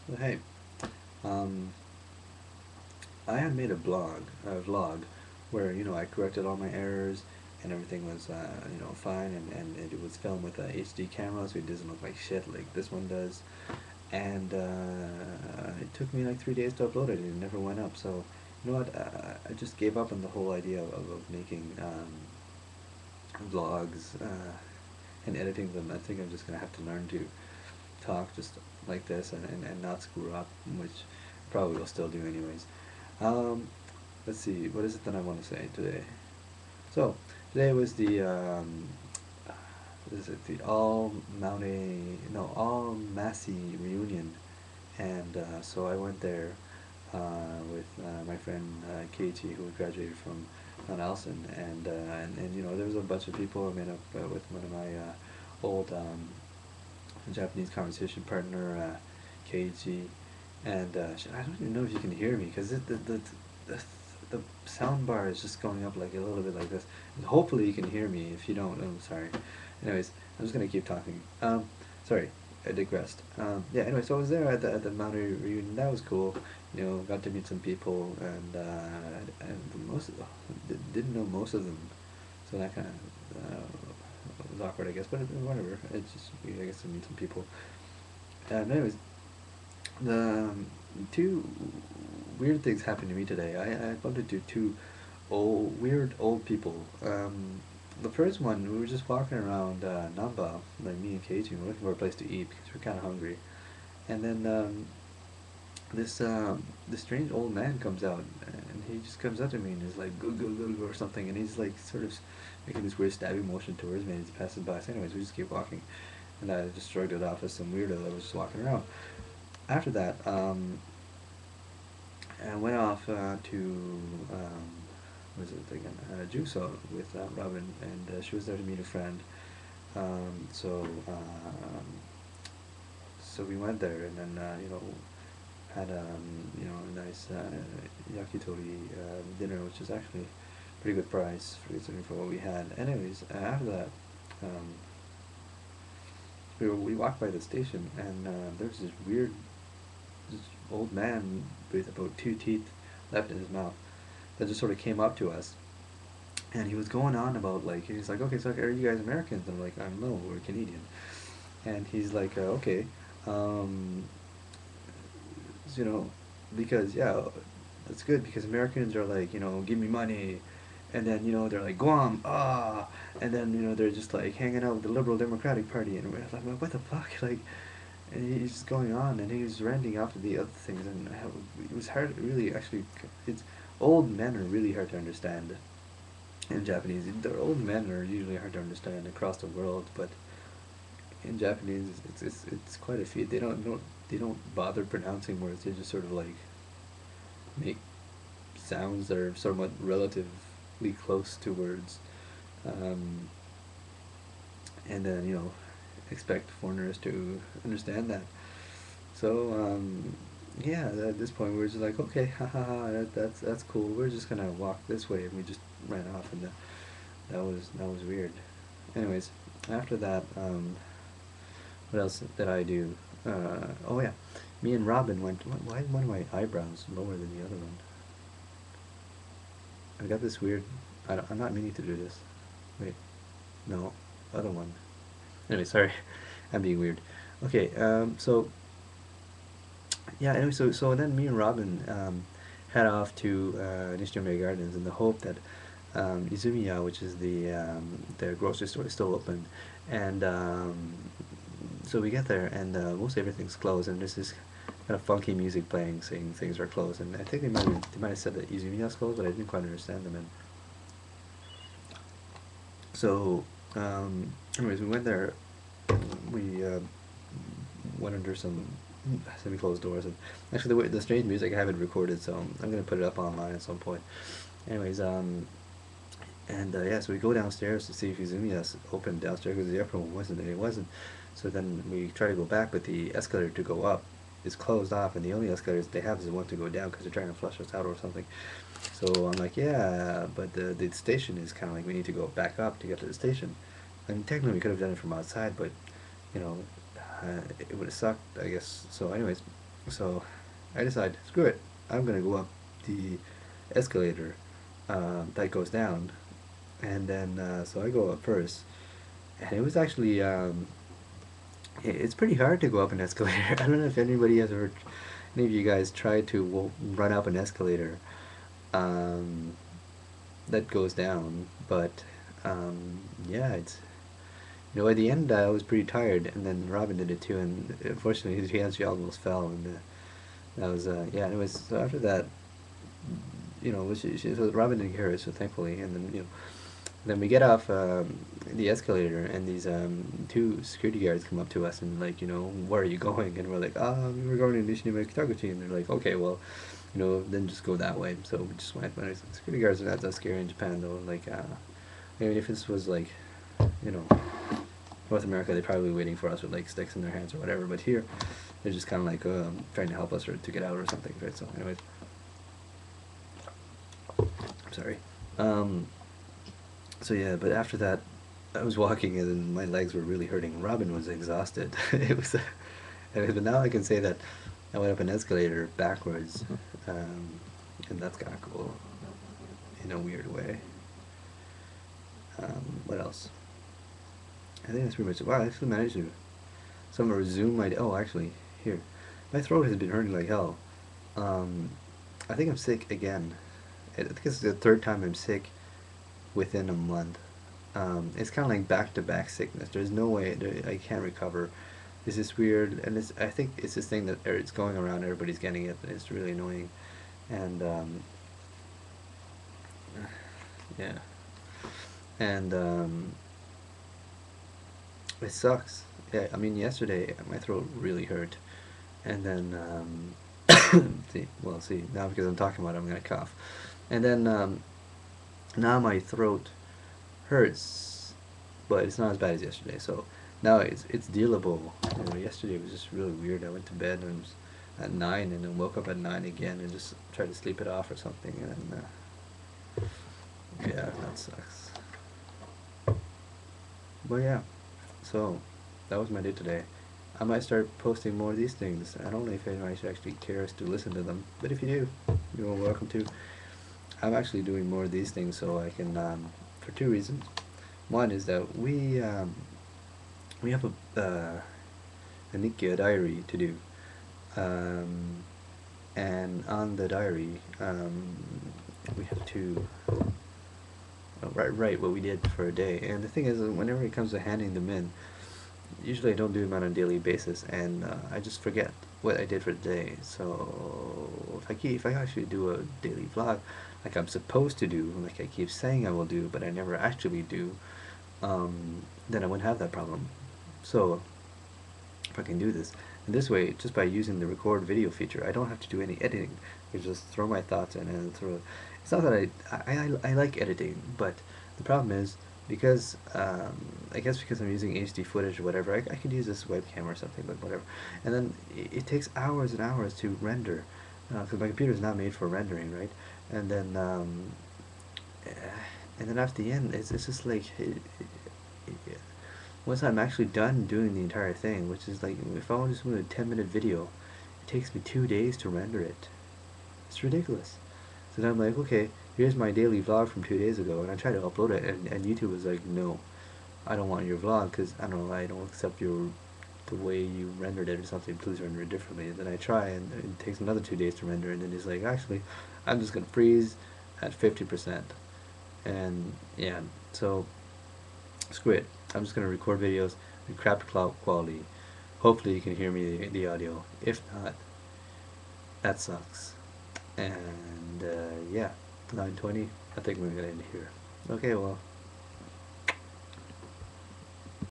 So hey, um, I had made a vlog, where I corrected all my errors and everything was fine, and it was filmed with a HD camera, so it doesn't look like shit like this one does. And it took me like 3 days to upload it, and it never went up. So you know what? I just gave up on the whole idea of making vlogs and editing them. I think I'm just gonna have to learn to talk just like this and not screw up, which I probably will still do anyways. Um, let's see, what is it that I want to say today? So, today was the, what is it, the All Massey reunion, and so I went there with my friend Katie, who graduated from Mount Allison, and there was a bunch of people. I met up with one of my old Japanese conversation partner, Keiji, and I don't even know if you can hear me because the the sound bar is just going up like a little bit like this. And hopefully you can hear me. If you don't, I'm sorry. Anyways, I'm just gonna keep talking. Sorry, I digressed. Yeah. Anyway, so I was there at the Maori reunion. That was cool. Got to meet some people, and didn't know most of them, so that kind of was awkward, I guess. But whatever. It's just I guess to meet some people. Anyways, the two weird things happened to me today. I bumped into two weird old people. The first one, we were just walking around Namba, like me and Katie, we were looking for a place to eat because we are kind of hungry. And then this strange old man comes out, and he just comes up to me and is like, go, go, go, go, or something. And he's like, sort of making this weird stabbing motion towards me, and he's passing by. So, anyways, we just keep walking. And I just shrugged it off as some weirdo that was just walking around. After that, I went off to what was it again? Juso with Robin, and she was there to meet a friend. Um, so um, so we went there, and then had a nice yakitori dinner, which is actually pretty good price for what we had. Anyways, after that, um, we walked by the station, and there was this old man with about two teeth left in his mouth that just sort of came up to us, and he was going on about like he's like, okay, so are you guys Americans? And I'm like, no, we're Canadian. And he's like, okay, um, you know, because yeah, that's good because Americans are like, give me money, and then they're like Guam, and then they're just like hanging out with the Liberal Democratic Party, and we're like, what the fuck, like, and he's just going on, and he was ranting after the other things, and it was hard, really, actually, it's old men are really hard to understand in Japanese. The old men are usually hard to understand across the world, but in Japanese, it's quite a feat. They don't bother pronouncing words. They just sort of like make sounds that are somewhat relatively close to words, um, and then expect foreigners to understand that. So yeah, at this point we were just like, okay, haha, that's cool. We're just gonna walk this way, and we just ran off, and that was weird. Anyways, after that, what else did I do? Oh yeah, me and Robin went. Why is one of my eyebrows lower than the other one? I got this weird. I'm not meaning to do this. Wait, no, other one. Anyway, sorry, I'm being weird. Okay, so yeah. Anyway, so then me and Robin head off to Nishinomiya Gardens in the hope that Izumiya, which is the grocery store, is still open, and so we get there, and most everything's closed, and there's this kind of funky music playing, saying things are closed, and I think they might have said that Izumiya's closed, but I didn't quite understand them. And so, anyways, we went there. We went under some semi-closed doors, and actually the strange music I have it recorded, so I'm gonna put it up online at some point. Anyways, and yeah, so we go downstairs to see if Izumiya's open downstairs because the upper one wasn't, and it wasn't. So then we try to go back, but the escalator to go up is closed off, and the only escalators they have is the one to go down because they're trying to flush us out or something. So I'm like, yeah, but the station is kind of like we need to go back up to get to the station. I mean, technically we could have done it from outside, but you know, it would have sucked, I guess. So, anyways, So I decide, screw it, I'm gonna go up the escalator that goes down, and then so I go up first, and it was actually it's pretty hard to go up an escalator. I don't know if anybody has ever, any of you guys tried to run up an escalator um, that goes down, but yeah, it's, you know, at the end I was pretty tired, and then Robin did it too, and unfortunately he actually almost fell, and that was yeah. Anyways, so after that, you know, so Robin didn't hear it, so thankfully, and then, you know, then we get off the escalator, and these two security guards come up to us and like, you know, where are you going? And we're like, we're going to Nishino Kitaguchi, and they're like, okay, well, you know, then just go that way. So we just went. But security guards are not that scary in Japan, though. Like, I mean, if this was like, you know, North America, they're probably waiting for us with like sticks in their hands or whatever. But here, they're just kind of like trying to help us or to get out or something, right? So, anyways, I'm sorry. So yeah, but after that, I was walking and my legs were really hurting. Robin was exhausted. It was, but now I can say that I went up an escalator backwards, and that's kind of cool in a weird way. What else? I think that's pretty much it. Wow, I actually managed to somehow resume my. Oh, actually, here, my throat has been hurting like hell. Um, I think I'm sick again. I think it's the third time I'm sick within a month. It's kind of like back-to-back sickness. There's no way I can't recover. This is weird, and I think it's this thing that it's going around. Everybody's getting it. It's really annoying, and yeah, and it sucks. Yeah, I mean, yesterday my throat really hurt, and then see now because I'm talking about it, I'm gonna cough, and then now my throat hurts, but it's not as bad as yesterday. So now it's dealable. You know, yesterday was just really weird. I went to bed and it was at 9, and then woke up at 9 again and just tried to sleep it off or something. And yeah, that sucks. But yeah, so that was my day today. I might start posting more of these things. I don't know if anyone actually cares to listen to them, but if you do, you're welcome to. I'm actually doing more of these things so I can, for two reasons. One is that we have a Nikki, a diary to do, um, and on the diary we have to write what we did for a day. And the thing is, whenever it comes to handing them in, usually I don't do them on a daily basis, and I just forget what I did for the day. So if I actually do a daily vlog, like I'm supposed to do, like I keep saying I will do, but I never actually do, then I wouldn't have that problem. So if I can do this, and this way, just by using the record video feature, I don't have to do any editing. I just throw my thoughts in and throw. It's not that I like editing, but the problem is because I guess because I'm using HD footage or whatever, I could use this webcam or something, but whatever. And then it takes hours and hours to render because my computer is not made for rendering, right? And then eh, and then after the end, it's just like once I'm actually done doing the entire thing, which is like if I want to just do a 10-minute video, it takes me 2 days to render it. It's ridiculous. So then I'm like, okay, here's my daily vlog from 2 days ago, and I tried to upload it, and YouTube was like, no, I don't want your vlog because I don't know, I don't accept the way you rendered it or something. Please render it differently. And then I try, and it takes another 2 days to render, and then it's like, actually, I'm just gonna freeze at 50%, and yeah, so screw it. I'm just gonna record videos with crap quality. Hopefully, you can hear me the audio. If not, that sucks. And yeah, 9:20. I think we're gonna end here. Okay, well,